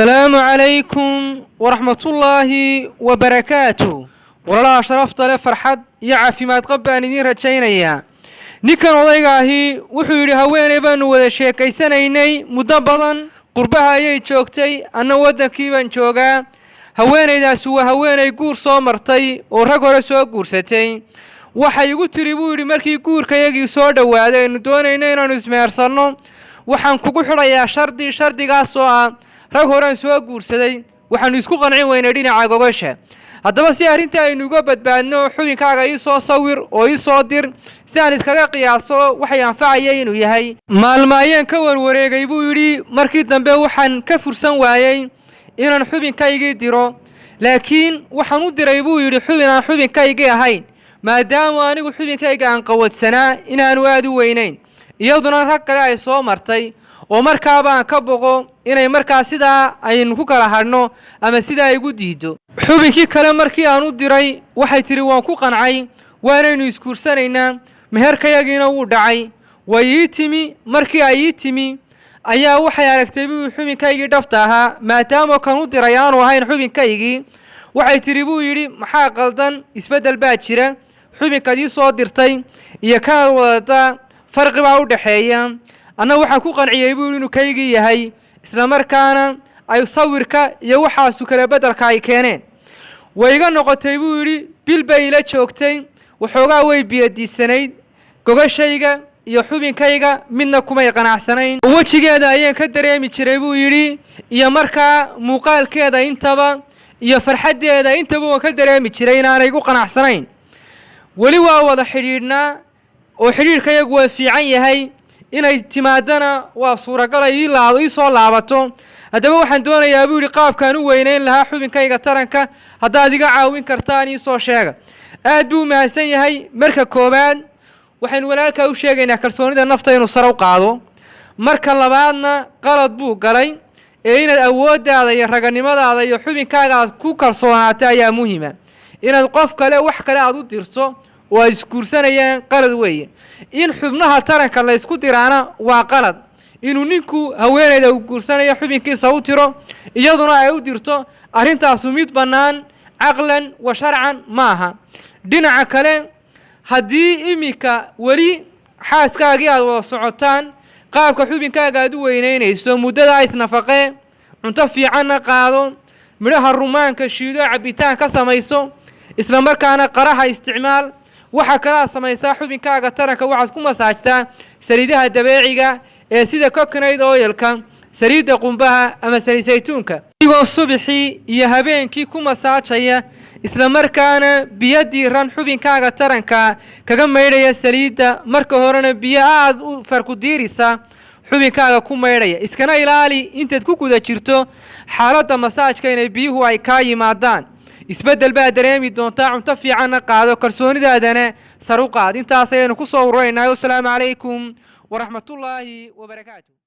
السلام عليكم ورحمة الله وبركاته. والله شرفت له فرحد يعافي ما تقبل ندير هالشينيا نكن وضيعه وحول هوين بن ولا شيء كيسنيني مدبضا قربها يجوكتي أنا ودنا كيبان جوجا هوين إذا سوى هوين يجور صامرتي ورجل سوى جورستي وحيقول تريبوري مركي يجور كيجي صار دوادين دونينا نسمع صرنا وحن كوكو يا شردي قاسوا rag horaan soo guursaday waxaanu isku qancin weynay dhinaca gogasha haddaba si arrinta aynu uga badbaadno xubinkaaga ii soo sawir oo ii soo dir si aan iskaga qiyaaso waxay anfacaya inuu yahay maalmaayeen ka warwareegay buu yidhi markii dambe waxaan ka fursan waayey inaan xubinkaygii diro laakiin waxaan u diray buu yidhi xubin aan xubinkaygii ahayn maadaama anigu xubinkayga aan qawadsanaa inaanu aad u weynayn iyaduna rag kale ay soo martay oo markaaba aan ka boqo inay markaa sidaa aynu ku kala hadhno ama sidaa igu diido xubinkii kale markii aan u diray waxay tiri waan ku qancay waanaynu iskuursanaynaa meherkayagiina wuu dhacay way ii timi markii ay ii timi ayaa waxay aragtay buu xubinkaygii dhabta ahaa maadaama kan u diray aanu ahayn xubinkaygii waxay tiri buu yidhi maxaa qaldan isbeddel baa jira xubinkaad ii soo dirtay iyo kanaad wadata farqi baa u dhaxeeya أنا وحكو قنعي يقول إنه كيجي يهي إسلام كان أي صورك يوحى سكر بدر كاي كانين ويجان نقطة يقولي بالبيلة شوكتين وحوجا ويبيدي السنين كوجا شيء يحبين كيجا منكم يقنع سنين وشيء هذا ين كدر يمي تشربوا يري يا مركا مقال كذا إنتبه يا فرحد هذا إنتبه وكدر يمي تشرين أنا يقول قنع سنين ولو واضح حريرنا وحرير كيجوا في عين هاي inay timaadana waa suuragal ay soo laabato hadaba waxaan doonayaa buu qaabkan u weyneyn lahaa xubinkayga taranka hadaad iga caawin kartaan ii soo sheega aad buu mahadsan yahay marka koobaad waxaan walaalka u sheegaynaa kalsoonida nafta inuu sare u qaado marka labaadna qalad buu galay inaad awoodaada iyo raganimadaada iyo xubinkaaga ku kalsoonaato ayaa muhiim ah inaad qof kale wax kale aad u dirto waa iskuursanayaan qalad weeye in xubnaha taranka la isku diraana waa qalad inuu ninku haweeneyda uu guursanayo xubinkiisa u tiro iyaduna ay u dirto arrintaas mid bannaan aqlan wa sharcan maaha dhinaca kale haddii imika weli xaaskaagii aad wada socotaan qaabka xubinkaaga aad u weyneynayso muddada ay isnafaqee cunto fiicanna qaado midhaha rumaanka shiido cabitaan ka samayso isla markaana qaraha isticmaal waxa kala samaysaa xubinkaaga taranka waxaad ku masaajtaa saliidaha dabeeciga ee sida coconut oilka saliida qumbaha ama saliid saytuunka idigoo subaxii iyo habeenkii ku masaajaya isla markaana biyo diiran xubinkaaga taranka kaga maydhaya saliida marka horena biyo aad u farku diirisa xubinkaaga ku maydhaya iskana ilaali intaad ku guda jirto xaaladda masaajka inay biyuhu ay ka yimaadaan isbeddel baa dareemi doontaa cunto fiicanna qaado kalsoonidaadana sar u qaad intaas ayaynu ku soo ururaynaa. Assalaamu calaykum waraxmatullaahi wabarakaatuh.